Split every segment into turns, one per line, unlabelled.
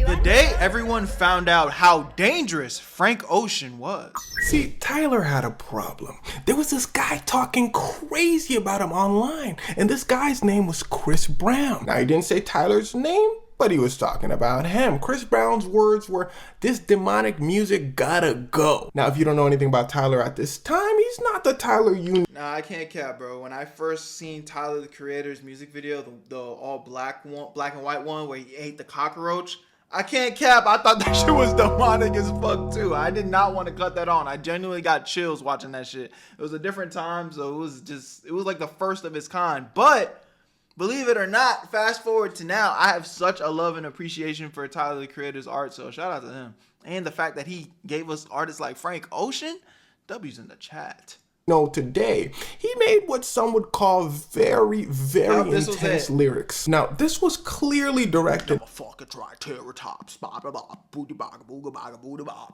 The day everyone found out how dangerous Frank Ocean was.
See, Tyler had a problem. There was this guy talking crazy about him online, and this guy's name was Chris Brown. Now, he didn't say Tyler's name, but he was talking about him. Chris Brown's words were, "This demonic music gotta go." Now, if you don't know anything about Tyler at this time, he's not the Tyler you...
Nah, I can't cap, bro. When I first seen Tyler, the Creator's music video, the all black and white one where he ate the cockroach, I can't cap. I thought that shit was demonic as fuck too. I did not want to cut that on. I genuinely got chills watching that shit. It was a different time, so it was like the first of its kind. But believe it or not, fast forward to now, I have such a love and appreciation for Tyler, the Creator's art. So shout out to him. And the fact that he gave us artists like Frank Ocean, W's in the chat.
No, today, he made what some would call very, very intense lyrics. Now, this was clearly directed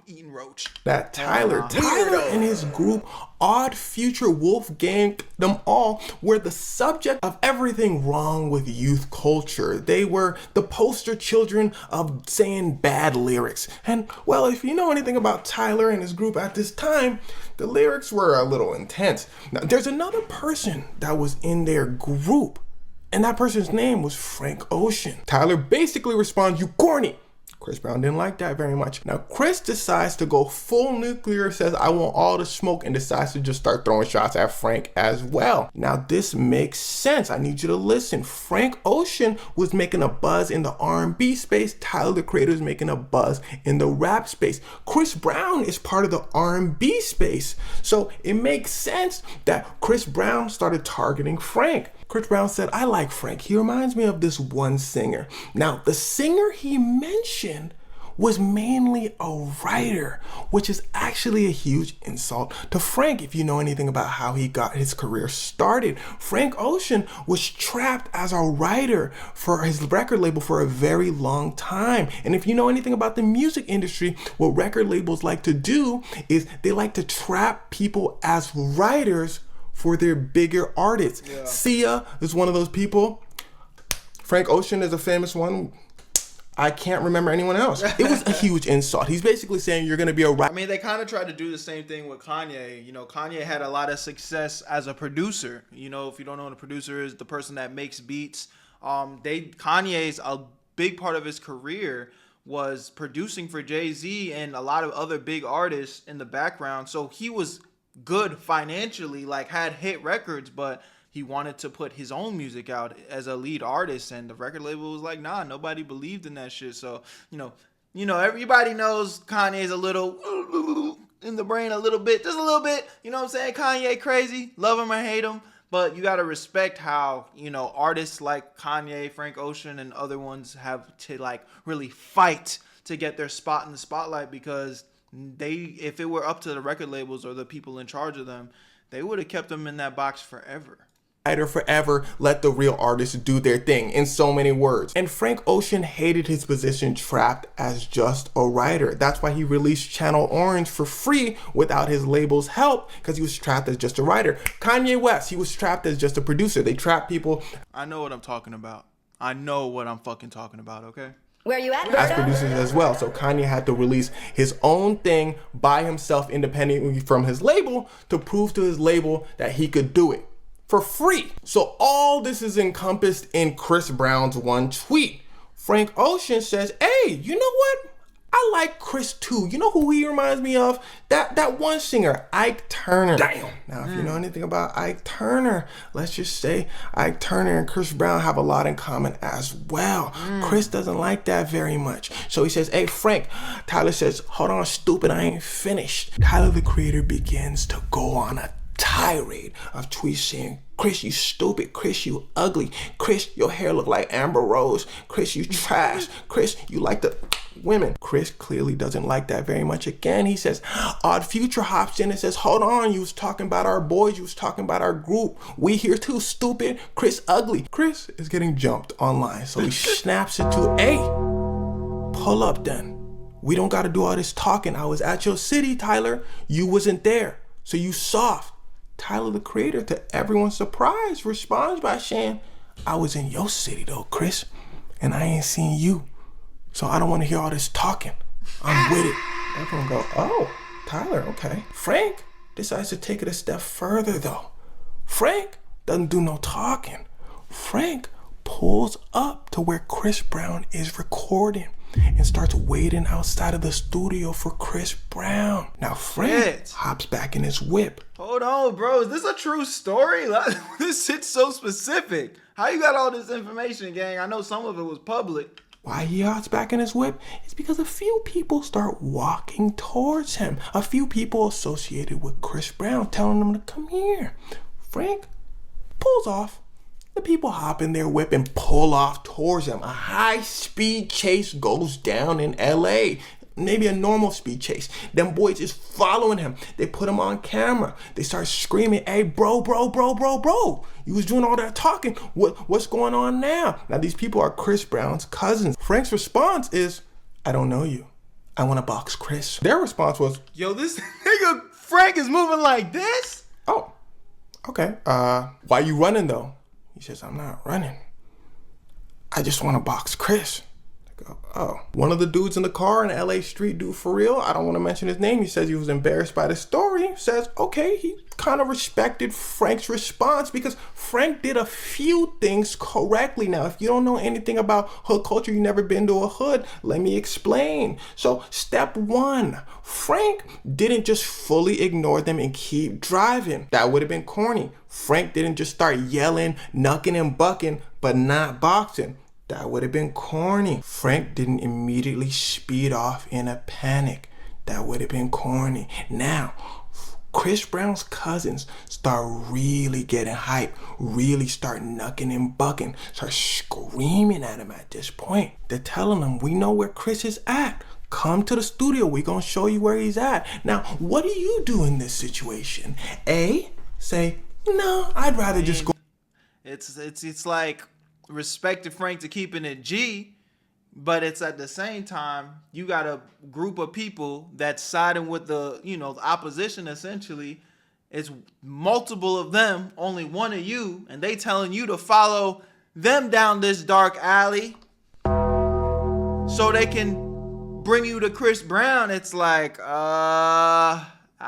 eating roach.
That Tyler and his group, Odd Future Wolf Gang, them all were the subject of everything wrong with youth culture. They were the poster children of saying bad lyrics. And, well, if you know anything about Tyler and his group at this time, the lyrics were a little intense. Now, there's another person that was in their group, and that person's name was Frank Ocean. Tyler basically responds, "You corny." Chris Brown didn't like that very much. Now, Chris decides to go full nuclear, says, "I want all the smoke," and decides to just start throwing shots at Frank as well. Now, this makes sense. I need you to listen. Frank Ocean was making a buzz in the R&B space. Tyler, the Creator, is making a buzz in the rap space. Chris Brown is part of the R&B space. So it makes sense that Chris Brown started targeting Frank. Chris Brown said, "I like Frank. He reminds me of this one singer." Now, the singer he mentioned was mainly a writer, which is actually a huge insult to Frank if you know anything about how he got his career started. Frank Ocean was trapped as a writer for his record label for a very long time. And if you know anything about the music industry, what record labels like to do is they like to trap people as writers for their bigger artists. Yeah. Sia is one of those people. Frank Ocean is a famous one. I can't remember anyone else. It was a huge insult. He's basically saying you're going to be a writer.
I mean, they kind of tried to do the same thing with Kanye. You know, Kanye had a lot of success as a producer. You know, if you don't know what a producer is, the person that makes beats. Kanye's a big part of his career was producing for Jay-Z and a lot of other big artists in the background. So he was good financially, like had hit records, but he wanted to put his own music out as a lead artist, and the record label was like, nah, nobody believed in that shit. So you know everybody knows Kanye's a little in the brain, a little bit, just a little bit, you know what I'm saying? Kanye crazy, love him or hate him, but you got to respect how, you know, artists like Kanye, Frank Ocean, and other ones have to like really fight to get their spot in the spotlight, because if it were up to the record labels or the people in charge of them, they would have kept them in that box forever.
Forever, let the real artists do their thing, in so many words. And Frank Ocean hated his position trapped as just a writer. That's why he released Channel Orange for free without his label's help, because he was trapped as just a writer. Kanye West, he was trapped as just a producer. They trap people.
I know what I'm talking about. I know what I'm fucking talking about, okay?
Where you at, Berto?
As producers as well. So Kanye had to release his own thing by himself independently from his label to prove to his label that he could do it for free. So all this is encompassed in Chris Brown's one tweet. Frank Ocean says, "Hey, you know what? I like Chris too. You know who he reminds me of? That one singer, Ike Turner." Damn. Now, if you know anything about Ike Turner, let's just say Ike Turner and Chris Brown have a lot in common as well. Chris doesn't like that very much. So he says, "Hey, Frank." Tyler says, "Hold on, stupid, I ain't finished." Tyler, the Creator, begins to go on a tirade of tweets saying, "Chris, you stupid. Chris, you ugly. Chris, your hair look like Amber Rose. Chris, you trash. Chris, you like the women." Chris clearly doesn't like that very much. Again, he says, Odd Future hops in and says, "Hold on, you was talking about our boys. You was talking about our group. We here too, stupid. Chris, ugly." Chris is getting jumped online, so he snaps it to, "Hey, pull up then. We don't got to do all this talking. I was at your city, Tyler. You wasn't there, so you soft." Tyler, the Creator, to everyone's surprise, responds by saying, "I was in your city though, Chris, and I ain't seen you. So I don't want to hear all this talking. I'm with it. Everyone go, oh, Tyler, okay. Frank decides to take it a step further though. Frank doesn't do no talking. Frank pulls up to where Chris Brown is recording and starts waiting outside of the studio for Chris Brown. Now Frank hops back in his whip.
Hold on, bro. Is this a true story? This shit's so specific. How you got all this information, gang? I know some of it was public.
Why he hops back in his whip? It's because a few people start walking towards him. A few people associated with Chris Brown telling him to come here. Frank pulls off. The people hop in their whip and pull off towards him. A high-speed chase goes down in LA. Maybe a normal speed chase. Them boys is following him. They put him on camera. They start screaming, hey, bro. You was doing all that talking. What's going on now? Now, these people are Chris Brown's cousins. Frank's response is, I don't know you. I want to box Chris. Their response was,
yo, this nigga Frank is moving like this?
Oh, okay. Why you running, though? He says, I'm not running. I just want to box Chris. I go, oh. One of the dudes in the car, an LA street dude for real, I don't want to mention his name. He says he was embarrassed by the story. Says, okay, he kind of respected Frank's response because Frank did a few things correctly. Now, if you don't know anything about hood culture, you never been to a hood, let me explain. So step one, Frank didn't just fully ignore them and keep driving. That would have been corny. Frank didn't just start yelling, knucking and bucking, but not boxing. That would have been corny. Frank didn't immediately speed off in a panic. That would have been corny. Now, Chris Brown's cousins start really getting hype, really start knucking and bucking, start screaming at him at this point. They're telling him, we know where Chris is at. Come to the studio. We're going to show you where he's at. Now, what do you do in this situation? A, say, no, I'd rather just go.
It's like respected Frank to keeping it G, but it's at the same time you got a group of people that's siding with the opposition. Essentially, it's multiple of them, only one of you, and they telling you to follow them down this dark alley so they can bring you to Chris Brown. It's like, I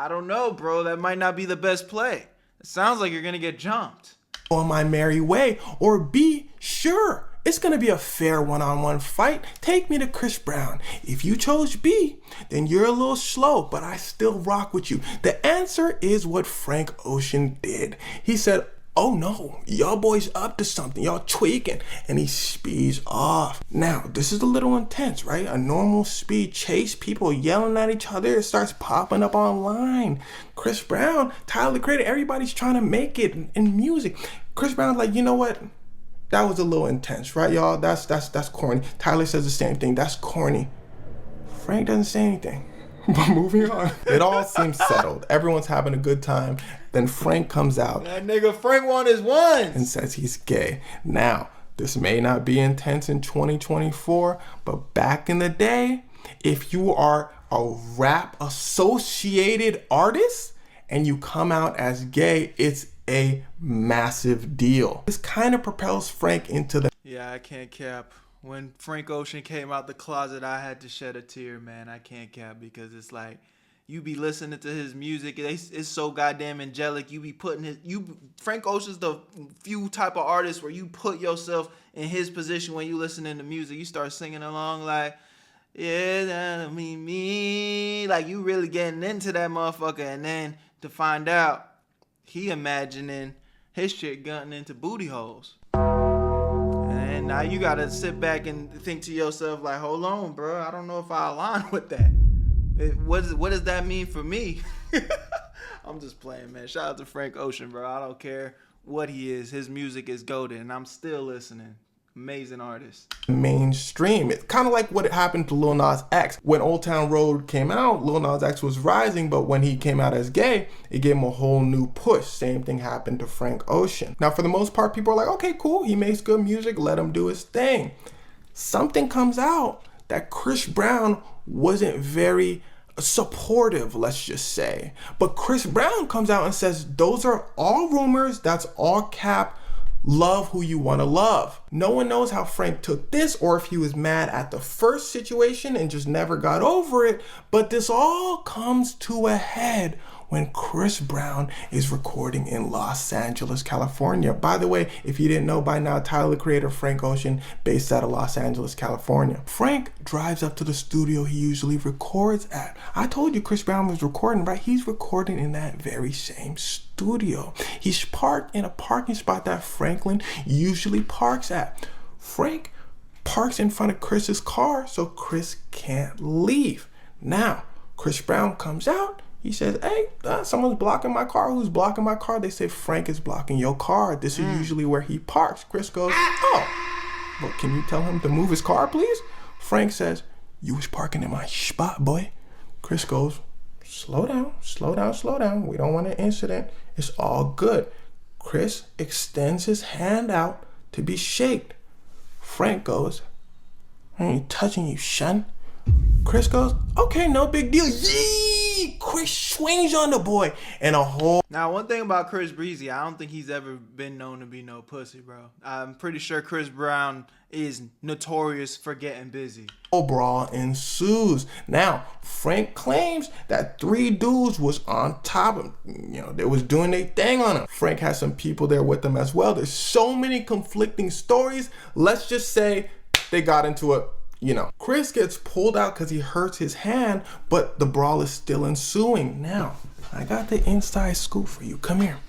don't know, bro. That might not be the best play. It sounds like you're gonna get jumped.
On my merry way. Or B, sure, it's gonna be a fair one-on-one fight. Take me to Chris Brown. If you chose B, then you're a little slow, but I still rock with you. The answer is what Frank Ocean did. He said, oh no, y'all boys up to something, y'all tweaking, and he speeds off. Now, this is a little intense, right? A normal speed chase, people yelling at each other, it starts popping up online. Chris Brown, Tyler the Creator, everybody's trying to make it in music. Chris Brown's like, you know what? That was a little intense, right, y'all? That's corny. Tyler says the same thing, that's corny. Frank doesn't say anything. But moving on. It all seems settled. Everyone's having a good time. Then Frank comes out.
That nigga Frank won his ones.
And says he's gay. Now, this may not be intense in 2024, but back in the day, if you are a rap associated artist and you come out as gay, it's a massive deal. This kind of propels Frank into the...
Yeah, I can't cap. When Frank Ocean came out the closet, I had to shed a tear, man. I can't cap, because it's like you be listening to his music. It's so goddamn angelic. You be putting Frank Ocean's the few type of artist where you put yourself in his position when you listening to music. You start singing along like, yeah, that'll be me. Like you really getting into that motherfucker. And then to find out he imagining his shit gunning into booty holes. And now you gotta sit back and think to yourself like, hold on, bro. I don't know if I align with that. What does that mean for me? I'm just playing, man. Shout out to Frank Ocean, bro. I don't care what he is. His music is golden, and I'm still listening. Amazing artist.
Mainstream. It's kind of like what happened to Lil Nas X. When Old Town Road came out, Lil Nas X was rising, but when he came out as gay, it gave him a whole new push. Same thing happened to Frank Ocean. Now, for the most part, people are like, okay, cool. He makes good music. Let him do his thing. Something comes out that Chris Brown wasn't very supportive, let's just say. But Chris Brown comes out and says, those are all rumors. That's all cap. Love who you want to love. No one knows how Frank took this or if he was mad at the first situation and just never got over it, but this all comes to a head when Chris Brown is recording in Los Angeles, California. By the way, if you didn't know by now, Tyler, the Creator, Frank Ocean, based out of Los Angeles, California. Frank drives up to the studio he usually records at. I told you Chris Brown was recording, right? He's recording in that very same studio. He's parked in a parking spot that Franklin usually parks at. Frank parks in front of Chris's car so Chris can't leave. Now, Chris Brown comes out. He says, hey, someone's blocking my car. Who's blocking my car? They say, Frank is blocking your car. This is usually where he parks. Chris goes, oh, well, can you tell him to move his car, please? Frank says, you was parking in my spot, boy. Chris goes, slow down, slow down, slow down. We don't want an incident. It's all good. Chris extends his hand out to be shaked. Frank goes, I ain't touching you, son. Chris goes, okay, no big deal. Yee! Chris swings on the boy and a whole...
Now, one thing about Chris Breezy, I don't think he's ever been known to be no pussy, bro. I'm pretty sure Chris Brown is notorious for getting busy.
Brawl ensues. Now, Frank claims that 3 dudes was on top of him. They was doing their thing on him. Frank has some people there with him as well. There's so many conflicting stories. Let's just say they got into it. Chris gets pulled out because he hurts his hand, but the brawl is still ensuing. Now, I got the inside scoop for you. Come here.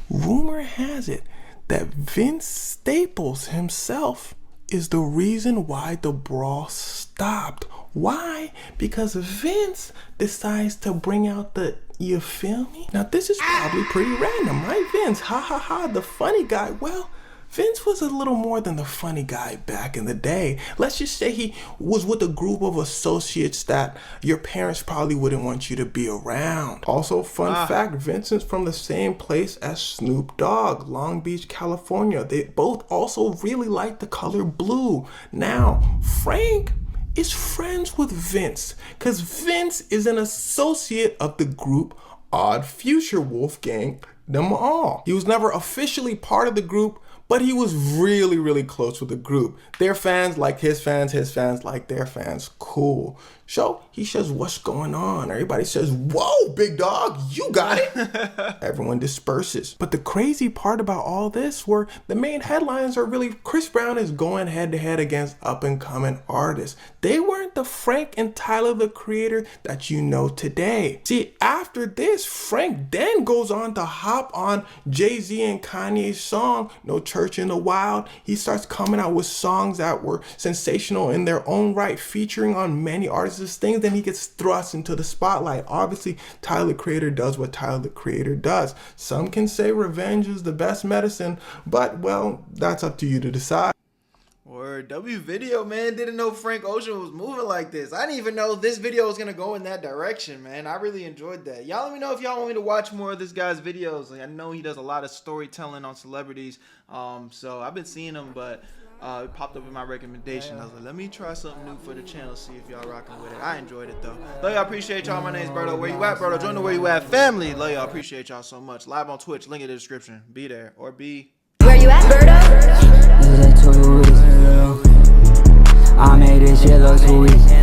Rumor has it that Vince Staples himself is the reason why the brawl stopped. Why? Because Vince decides to bring out the, you feel me? Now, this is probably pretty random, right, Vince? Ha ha ha, the funny guy. Well, Vince was a little more than the funny guy back in the day. Let's just say he was with a group of associates that your parents probably wouldn't want you to be around. Also, fun fact, Vince is from the same place as Snoop Dogg, Long Beach, California. They both also really like the color blue. Now, Frank is friends with Vince because Vince is an associate of the group Odd Future Wolfgang them all. He was never officially part of the group, but he was really, really close with the group. Their fans like his fans like their fans. Cool. So he says, what's going on? Everybody says, whoa, big dog, you got it. Everyone disperses. But the crazy part about all this were the main headlines are really Chris Brown is going head to head against up and coming artists. They weren't the Frank and Tyler, the Creator that you know today. See, after this, Frank then goes on to hop on Jay-Z and Kanye's song, No Church in the Wild. He starts coming out with songs that were sensational in their own right, featuring on many artists' things. Then he gets thrust into the spotlight. Obviously, Tyler, the Creator does what Tyler, the Creator does. Some can say revenge is the best medicine, but, well, that's up to you to decide.
Word. W Video, man, didn't know Frank Ocean was moving like this. I didn't even know this video was gonna go in that direction, man. I really enjoyed that. Y'all let me know if y'all want me to watch more of this guy's videos. Like, I know he does a lot of storytelling on celebrities, so I've been seeing him, but it popped up in my recommendation. I was like, let me try something new for the channel, see if y'all rocking with it. I enjoyed it though. Love y'all, appreciate y'all. My name's Berto. Where you at, Berto? Join the Where You At family. Love y'all, appreciate y'all so much. Live on Twitch, link in the description. Be there or be.
Where you at, Berto? I made this shit look too easy.